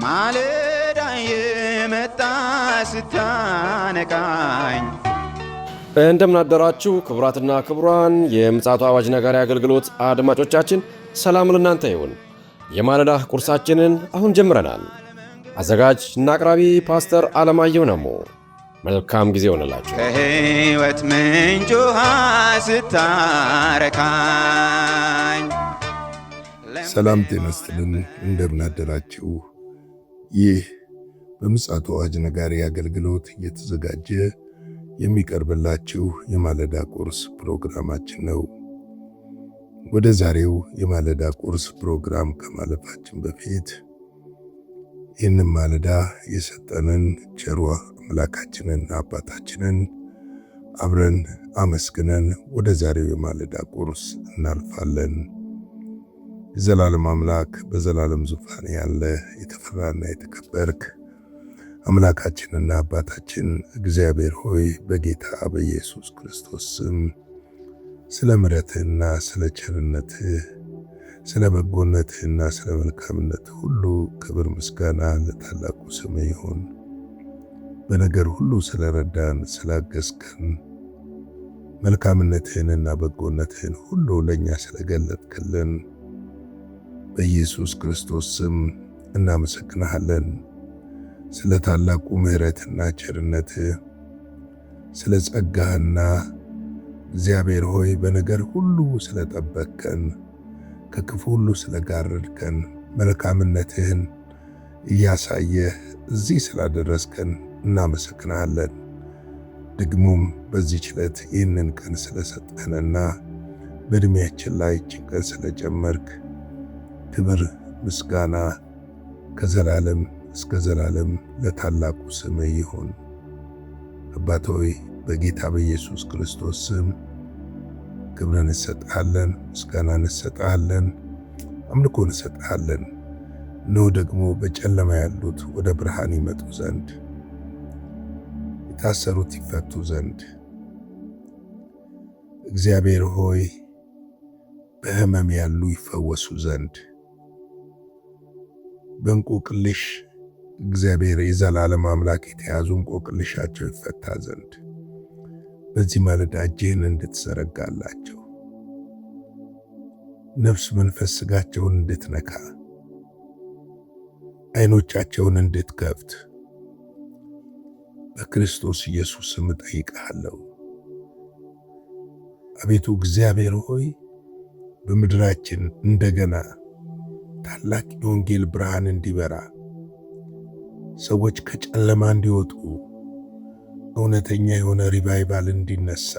ማለዳ የመጣ ስታነቃኝ እንደምን አደራችሁ ክቡራትና ክቡራን የምፅዓቱ አዋጅ ነጋሪ አገልግሎት አድማጮቻችን፣ ሰላም ለእናንተ ይሁን። የማለዳ ቁርሳችንን አሁን ጀምረናል። አዘጋጅ እና አቅራቢ ፓስተር አለማየሁ ነሞ። መልካም ጊዜ ሆነላችሁ። ከሕይወት ምንጭ ውሃ ስታረካኝ ሰላም ጤና ይስጥልን። እንደምን አደራችሁ። ይህ በምፅዓቱ አዋጅ ነጋሪ አገልግሎት እየተዘጋጀ የሚቀርብላችሁ የማለዳ ቁርስ ፕሮግራማችን ነው። ወደ ዛሬው የማለዳ ቁርስ ፕሮግራም ከማለፋችን በፊት ይህንን ማለዳ የሰጠንን ቸሩ አምላካችንን አባታችንን አብረን አመስግነን ወደ ዛሬው የማለዳ ቁርስ እናልፋለን። የዘላለም አምላክ በዘላለም ዙፋን ያለ የተፈራና የተከበርክ አምላካችንና አባታችን እግዚአብሔር ሆይ በጌታ በኢየሱስ ክርስቶስ ስም ስለ ምሕረትህና ስለ ቸርነትህ ስለ በጎነትህና ስለ መልካምነትህ ሁሉ ክብር ምስጋና ለታላቁ ስም ይሁን። በነገር ሁሉ ስለረዳን ስላገዝከን መልካምነትህንና በጎነትህን ሁሉ ለእኛ ስለገለጥክልን በኢየሱስ ክርስቶስ ስም እናመሰግንሃለን። ስለ ታላቁ ምሕረትና ቸርነትህ ስለ ጸጋህና እግዚአብሔር ሆይ በነገር ሁሉ ስለጠበቅከን ከክፉ ሁሉ ስለጋረድከን መልካምነትህን እያሳየህ እዚህ ስላደረስከን እናመሰግንሃለን። ደግሞም በዚህች ዕለት ይህንን ቀን ስለሰጠህንና በዕድሜያችን ላይ ይህችን ቀን ስለጨመርክ ክብር ምስጋና ከዘላለም እስከ ዘላለም ለታላቁ ስም ይሁን። አባት ሆይ በጌታ በኢየሱስ ክርስቶስ ስም ክብርን እንሰጥሃለን፣ ምስጋና እንሰጥሃለን፣ አምልኮ እንሰጥሃለን። እነሆ ደግሞ በጨለማ ያሉት ወደ ብርሃን ይመጡ ዘንድ የታሰሩት ይፈቱ ዘንድ እግዚአብሔር ሆይ በሕመም ያሉ ይፈወሱ ዘንድ በእንቆቅልሽ እግዚአብሔር የዘላለም አምላክ የተያዙ እንቆቅልሻቸው ይፈታ ዘንድ በዚህ ማለዳ እጅህን እንድትዘረጋላቸው ነፍስ መንፈስ ሥጋቸውን እንድትነካ ዓይኖቻቸውን እንድትከፍት በክርስቶስ ኢየሱስ ስም እጠይቅሃለሁ። አቤቱ እግዚአብሔር ሆይ በምድራችን እንደገና ታላቅ የወንጌል ብርሃን እንዲበራ ሰዎች ከጨለማ እንዲወጡ እውነተኛ የሆነ ሪቫይቫል እንዲነሳ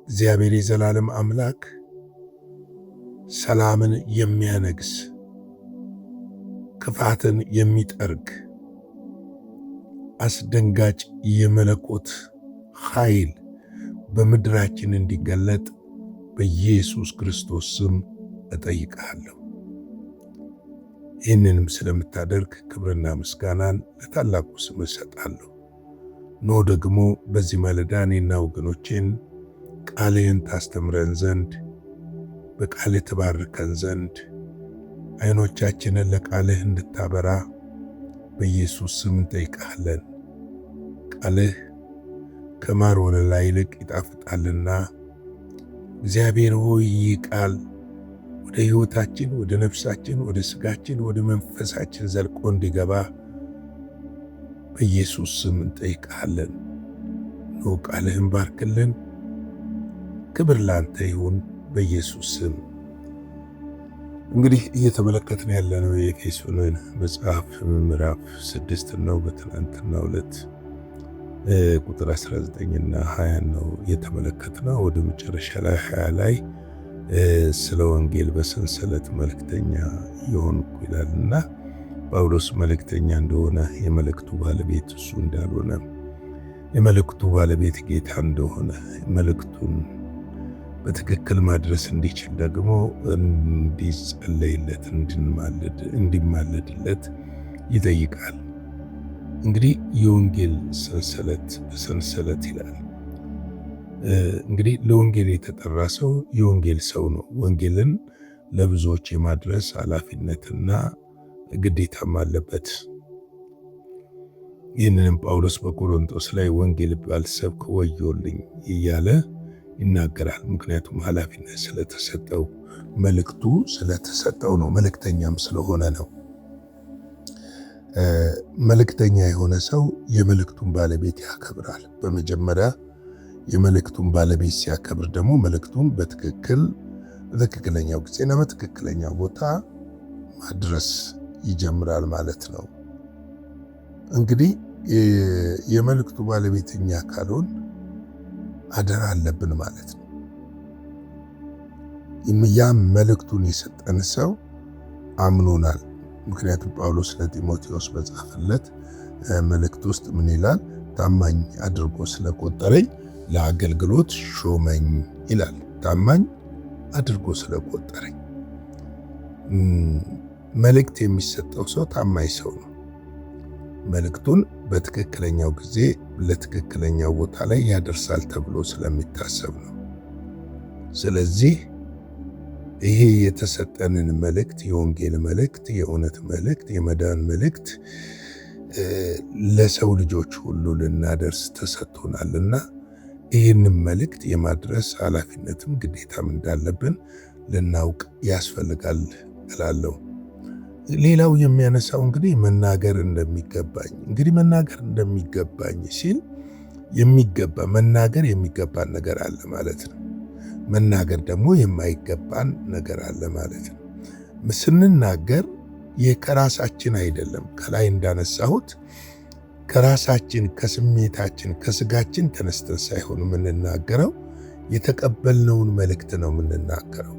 እግዚአብሔር የዘላለም አምላክ ሰላምን የሚያነግስ ክፋትን የሚጠርግ አስደንጋጭ የመለኮት ኃይል በምድራችን እንዲገለጥ በኢየሱስ ክርስቶስ ስም እጠይቅሃለሁ። ይህንንም ስለምታደርግ ክብርና ምስጋናን ለታላቁ ስም እሰጣለሁ። ኖ ደግሞ በዚህ ማለዳ እኔና ወገኖቼን ቃልህን ታስተምረን ዘንድ በቃልህ ትባርከን ዘንድ ዓይኖቻችንን ለቃልህ እንድታበራ በኢየሱስ ስም እንጠይቅሃለን። ቃልህ ከማር ወለላ ይልቅ ይጣፍጣልና እግዚአብሔር ሆይ ይህ ቃል ወደ ሕይወታችን፣ ወደ ነፍሳችን፣ ወደ ሥጋችን፣ ወደ መንፈሳችን ዘልቆ እንዲገባ በኢየሱስ ስም እንጠይቅሃለን። ኖ ቃልህን ባርክልን። ክብር ላንተ ይሁን በኢየሱስ ስም። እንግዲህ እየተመለከትን ያለነው የኤፌሶንን መጽሐፍ ምዕራፍ 6 ነው። በትናንትናው ዕለት ቁጥር 19 እና 20 ነው የተመለከትነው። ወደ መጨረሻ ላይ 20 ላይ ስለ ወንጌል በሰንሰለት መልእክተኛ የሆንኩ ይላልና ጳውሎስ መልእክተኛ እንደሆነ የመልእክቱ ባለቤት እሱ እንዳልሆነ የመልእክቱ ባለቤት ጌታ እንደሆነ መልእክቱን በትክክል ማድረስ እንዲችል ደግሞ እንዲጸለይለት እንዲማለድለት ይጠይቃል። እንግዲህ የወንጌል ሰንሰለት ይላል። እንግዲህ ለወንጌል የተጠራ ሰው የወንጌል ሰው ነው። ወንጌልን ለብዙዎች የማድረስ ኃላፊነትና ግዴታም አለበት። ይህንንም ጳውሎስ በቆሮንቶስ ላይ ወንጌል ባልሰብክ ወዮልኝ እያለ ይናገራል። ምክንያቱም ኃላፊነት ስለተሰጠው መልእክቱ ስለተሰጠው ነው። መልእክተኛም ስለሆነ ነው። መልእክተኛ የሆነ ሰው የመልእክቱን ባለቤት ያከብራል። በመጀመሪያ የመልእክቱን ባለቤት ሲያከብር ደግሞ መልእክቱን በትክክለኛው ጊዜና በትክክለኛው ቦታ ማድረስ ይጀምራል ማለት ነው። እንግዲህ የመልእክቱ ባለቤት እኛ ካልሆን አደራ አለብን ማለት ነው። ያም መልእክቱን የሰጠን ሰው አምኖናል። ምክንያቱም ጳውሎስ ለጢሞቴዎስ በጻፈለት መልእክት ውስጥ ምን ይላል? ታማኝ አድርጎ ስለቆጠረኝ ለአገልግሎት ሾመኝ ይላል። ታማኝ አድርጎ ስለቆጠረኝ። መልእክት የሚሰጠው ሰው ታማኝ ሰው ነው። መልእክቱን በትክክለኛው ጊዜ ለትክክለኛው ቦታ ላይ ያደርሳል ተብሎ ስለሚታሰብ ነው። ስለዚህ ይሄ የተሰጠንን መልእክት፣ የወንጌል መልእክት፣ የእውነት መልእክት፣ የመዳን መልእክት ለሰው ልጆች ሁሉ ልናደርስ ተሰጥቶናልና ይህንን መልእክት የማድረስ ኃላፊነትም ግዴታም እንዳለብን ልናውቅ ያስፈልጋል እላለሁ። ሌላው የሚያነሳው እንግዲህ መናገር እንደሚገባኝ መናገር እንደሚገባኝ ሲል መናገር የሚገባን ነገር አለ ማለት ነው። መናገር ደግሞ የማይገባን ነገር አለ ማለት ነው። ስንናገር ከራሳችን አይደለም። ከላይ እንዳነሳሁት ከራሳችን ከስሜታችን ከስጋችን ተነስተን ሳይሆን የምንናገረው የተቀበልነውን መልእክት ነው የምንናገረው።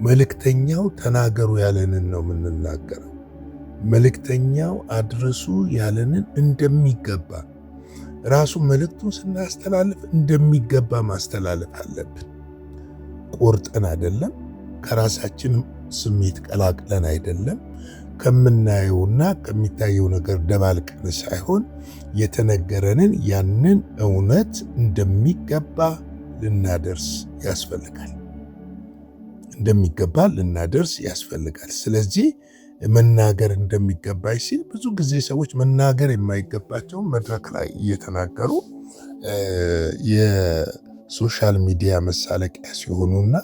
መልእክተኛው ተናገሩ ያለንን ነው የምንናገረው። መልእክተኛው አድርሱ ያለንን እንደሚገባ ራሱ መልእክቱን ስናስተላልፍ እንደሚገባ ማስተላለፍ አለብን። ቆርጠን አይደለም፣ ከራሳችን ስሜት ቀላቅለን አይደለም፣ ከምናየውና ከሚታየው ነገር ደባልቀን ሳይሆን የተነገረንን ያንን እውነት እንደሚገባ ልናደርስ ያስፈልጋል። ስለዚህ መናገር እንደሚገባኝ ሲል ብዙ ጊዜ ሰዎች መናገር የማይገባቸውን መድረክ ላይ እየተናገሩ የሶሻል ሚዲያ መሳለቂያ ሲሆኑና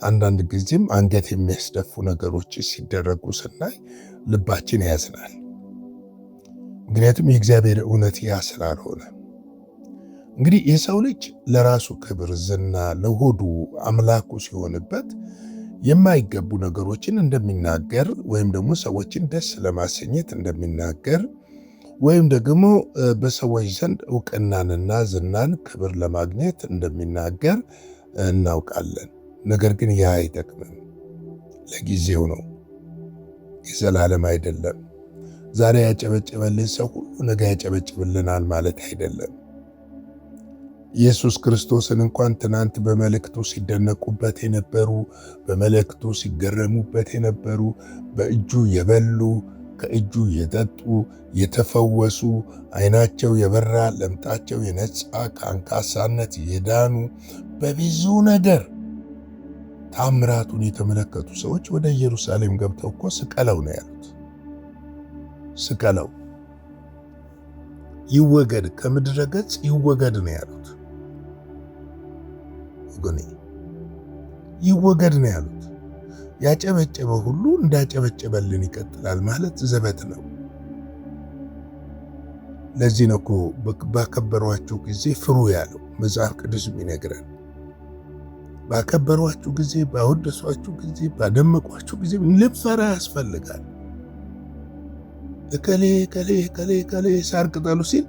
አንዳንድ ጊዜም አንገት የሚያስደፉ ነገሮች ሲደረጉ ስናይ ልባችን ያዝናል። ምክንያቱም የእግዚአብሔር እውነት ያ ስላልሆነ እንግዲህ የሰው ልጅ ለራሱ ክብር፣ ዝና፣ ለሆዱ አምላኩ ሲሆንበት የማይገቡ ነገሮችን እንደሚናገር ወይም ደግሞ ሰዎችን ደስ ለማሰኘት እንደሚናገር ወይም ደግሞ በሰዎች ዘንድ እውቅናንና ዝናን ክብር ለማግኘት እንደሚናገር እናውቃለን። ነገር ግን ያ አይጠቅምም። ለጊዜው ነው፣ የዘላለም አይደለም። ዛሬ ያጨበጨበልን ሰው ሁሉ ነገ ያጨበጭብልናል ማለት አይደለም። ኢየሱስ ክርስቶስን እንኳን ትናንት በመልእክቱ ሲደነቁበት የነበሩ፣ በመልእክቱ ሲገረሙበት የነበሩ፣ በእጁ የበሉ፣ ከእጁ የጠጡ፣ የተፈወሱ፣ ዓይናቸው የበራ፣ ለምጣቸው የነጻ፣ ከአንካሳነት የዳኑ፣ በብዙ ነገር ታምራቱን የተመለከቱ ሰዎች ወደ ኢየሩሳሌም ገብተው እኮ ስቀለው ነው ያሉት። ስቀለው፣ ይወገድ፣ ከምድረ ገጽ ይወገድ ነው ያሉት። ወገኔ ይወገድ ነው ያሉት። ያጨበጨበ ሁሉ እንዳጨበጨበልን ይቀጥላል ማለት ዘበት ነው። ለዚህ ነው እኮ ባከበሯችሁ ጊዜ ፍሩ ያለው መጽሐፍ ቅዱስ የሚነግረን። ባከበሯችሁ ጊዜ፣ ባወደሷችሁ ጊዜ፣ ባደመቋችሁ ጊዜ ልፈራ ያስፈልጋል። እከሌ እከሌ እከሌ እከሌ ሳር ቅጠሉ ሲል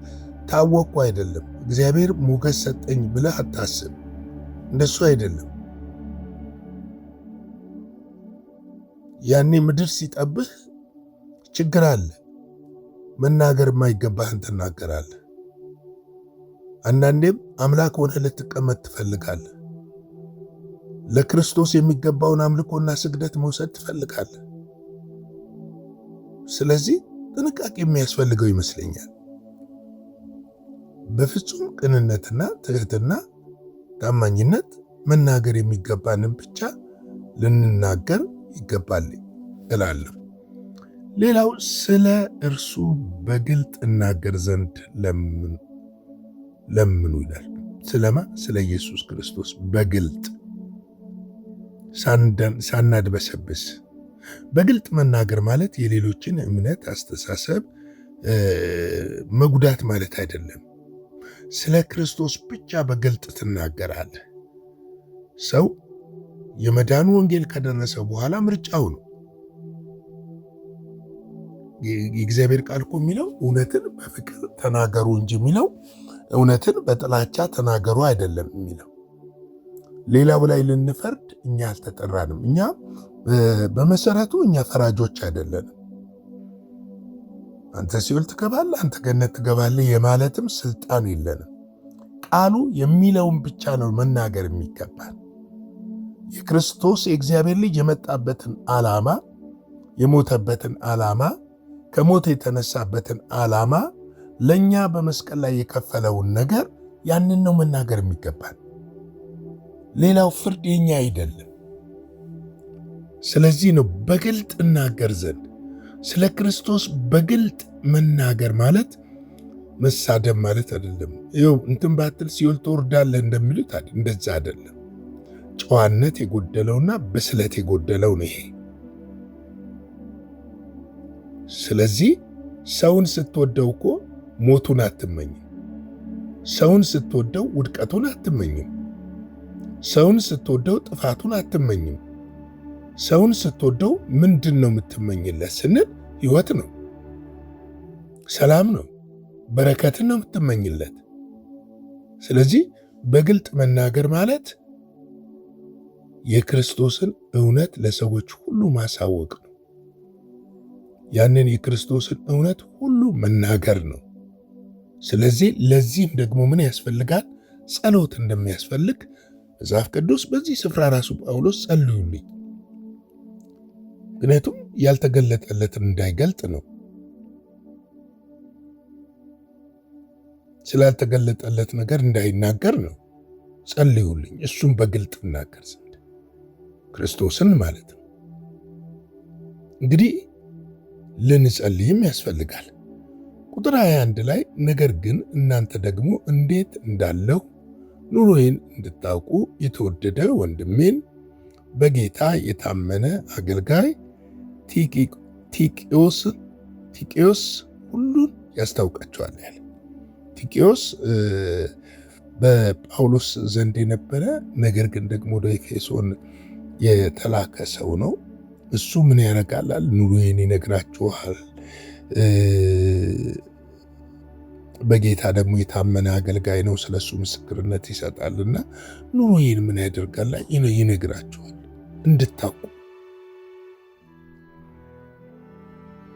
ታወቁ አይደለም። እግዚአብሔር ሞገስ ሰጠኝ ብለህ አታስብ። እንደሱ አይደለም። ያኔ ምድር ሲጠብህ ችግር አለ። መናገር የማይገባህን ትናገራለህ። አንዳንዴም አምላክ ሆነህ ልትቀመጥ ትፈልጋለህ። ለክርስቶስ የሚገባውን አምልኮና ስግደት መውሰድ ትፈልጋለህ። ስለዚህ ጥንቃቄ የሚያስፈልገው ይመስለኛል። በፍጹም ቅንነትና ትህትና፣ ታማኝነት መናገር የሚገባንን ብቻ ልንናገር ይገባል እላለሁ። ሌላው ስለ እርሱ በግልጥ እናገር ዘንድ ለምኑ ይላል። ስለማ ስለ ኢየሱስ ክርስቶስ በግልጥ ሳናድበሰብስ። በግልጥ መናገር ማለት የሌሎችን እምነት፣ አስተሳሰብ መጉዳት ማለት አይደለም። ስለ ክርስቶስ ብቻ በግልጥ ትናገራለህ። ሰው የመዳኑ ወንጌል ከደረሰ በኋላ ምርጫው ነው። የእግዚአብሔር ቃል እኮ የሚለው እውነትን በፍቅር ተናገሩ እንጂ የሚለው እውነትን በጥላቻ ተናገሩ አይደለም የሚለው። ሌላው ላይ ልንፈርድ እኛ አልተጠራንም። እኛ በመሰረቱ እኛ ፈራጆች አይደለንም። አንተ ሲኦል ትገባለህ፣ አንተ ገነት ትገባለህ የማለትም ስልጣን የለንም። ቃሉ የሚለውን ብቻ ነው መናገር የሚገባል። የክርስቶስ የእግዚአብሔር ልጅ የመጣበትን ዓላማ፣ የሞተበትን ዓላማ፣ ከሞት የተነሳበትን ዓላማ፣ ለእኛ በመስቀል ላይ የከፈለውን ነገር ያንን ነው መናገር የሚገባል። ሌላው ፍርድ የኛ አይደለም። ስለዚህ ነው በግልጥ እናገር ዘንድ። ስለ ክርስቶስ በግልጥ መናገር ማለት መሳደብ ማለት አይደለም። ይኸው እንትን ባትል ሲኦል ትወርዳለህ እንደሚሉት እንደዛ አይደለም። ጨዋነት የጎደለውና ብስለት የጎደለው ነው ይሄ። ስለዚህ ሰውን ስትወደው እኮ ሞቱን አትመኝም። ሰውን ስትወደው ውድቀቱን አትመኝም። ሰውን ስትወደው ጥፋቱን አትመኝም። ሰውን ስትወደው ምንድን ነው የምትመኝለት ስንል ሕይወት ነው፣ ሰላም ነው፣ በረከትን ነው የምትመኝለት። ስለዚህ በግልጥ መናገር ማለት የክርስቶስን እውነት ለሰዎች ሁሉ ማሳወቅ ነው። ያንን የክርስቶስን እውነት ሁሉ መናገር ነው። ስለዚህ ለዚህም ደግሞ ምን ያስፈልጋል? ጸሎት እንደሚያስፈልግ መጽሐፍ ቅዱስ በዚህ ስፍራ ራሱ ጳውሎስ ጸልዩልኝ፣ ምክንያቱም ያልተገለጠለትን እንዳይገልጥ ነው። ስላልተገለጠለት ነገር እንዳይናገር ነው። ጸልዩልኝ፣ እሱም በግልጥ እናገር ዘንድ ክርስቶስን ማለት ነው። እንግዲህ ልንጸልይም ያስፈልጋል። ቁጥር 21 ላይ ነገር ግን እናንተ ደግሞ እንዴት እንዳለሁ ኑሮዬን እንድታውቁ የተወደደ ወንድሜን በጌታ የታመነ አገልጋይ ቲቂዮስ ሁሉን ያስታውቃቸዋል ያለ። ቲቂዮስ በጳውሎስ ዘንድ የነበረ ነገር ግን ደግሞ ወደ ኤፌሶን የተላከ ሰው ነው። እሱ ምን ያደርጋላል? ኑሮዬን ይነግራችኋል፣ በጌታ ደግሞ የታመነ አገልጋይ ነው፣ ስለሱ ምስክርነት ይሰጣልና ኑሮዬን ምን ያደርጋል? ይነግራችኋል፣ እንድታውቁ፣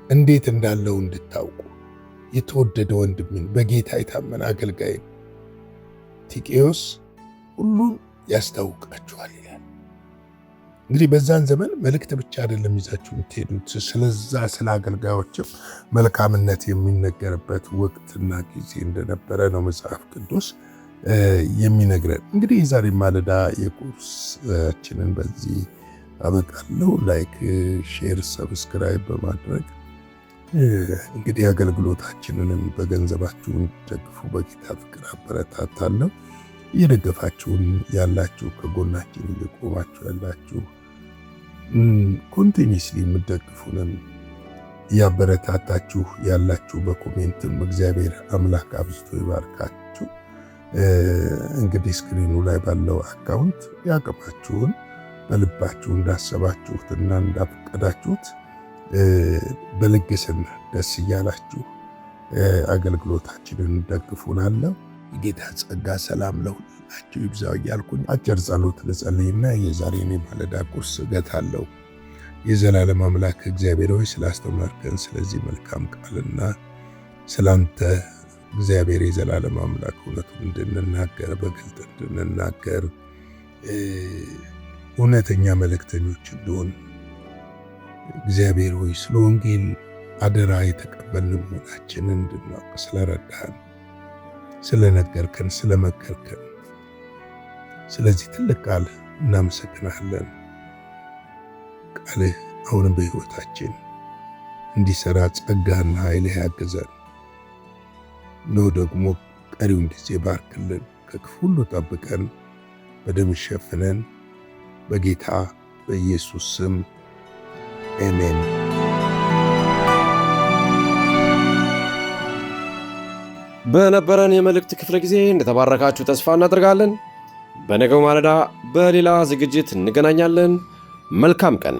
እንዴት እንዳለው እንድታውቁ። የተወደደ ወንድምን በጌታ የታመነ አገልጋይ ቲቂዮስ ሁሉን ያስታውቃችኋል ይላል። እንግዲህ በዛን ዘመን መልእክት ብቻ አይደለም ይዛችሁ የምትሄዱት፣ ስለዛ ስለ አገልጋዮችም መልካምነት የሚነገርበት ወቅትና ጊዜ እንደነበረ ነው መጽሐፍ ቅዱስ የሚነግረን። እንግዲህ የዛሬ ማለዳ የቁርሳችንን በዚህ አበቃለሁ። ላይክ፣ ሼር፣ ሰብስክራይብ በማድረግ እንግዲህ አገልግሎታችንንም በገንዘባችሁ ደግፉ። በጌታ ፍቅር አበረታታለሁ። እየደገፋችሁን ያላችሁ፣ ከጎናችን እየቆማችሁ ያላችሁ፣ ኮንቲኒስሊ የምትደግፉንም እያበረታታችሁ ያላችሁ፣ በኮሜንትም እግዚአብሔር አምላክ አብዝቶ ይባርካችሁ። እንግዲህ ስክሪኑ ላይ ባለው አካውንት ያቅማችሁን በልባችሁ እንዳሰባችሁትና እንዳፈቀዳችሁት በልግስና ደስ እያላችሁ አገልግሎታችንን ደግፉናለሁ። የጌታ ጸጋ ሰላም ለሁላችሁ ይብዛው እያልኩኝ አጭር ጸሎት ልጸልይና የዛሬን የማለዳ ቁርስ እገታለሁ። የዘላለም አምላክ እግዚአብሔር ሆይ ስላስተማርከን ስለዚህ መልካም ቃልና ስላንተ እግዚአብሔር የዘላለም አምላክ እውነቱን እንድንናገር በግልጥ እንድንናገር እውነተኛ መልእክተኞች እንደሆን እግዚአብሔር ሆይ ስለ ወንጌል አደራ የተቀበልን መሆናችንን እንድናውቅ ስለረዳን፣ ስለነገርከን፣ ስለመከርከን ስለዚህ ትልቅ ቃል እናመሰግናለን። ቃልህ አሁንም በሕይወታችን እንዲሰራ ጸጋና ኃይልህ ያግዘን። ነው ደግሞ ቀሪውን ጊዜ ባርክልን፣ ከክፉ ሁሉ ጠብቀን፣ በደም ሸፍነን፣ በጌታ በኢየሱስ ስም አሜን። በነበረን የመልእክት ክፍለ ጊዜ እንደተባረካችሁ ተስፋ እናደርጋለን። በነገው ማለዳ በሌላ ዝግጅት እንገናኛለን። መልካም ቀን።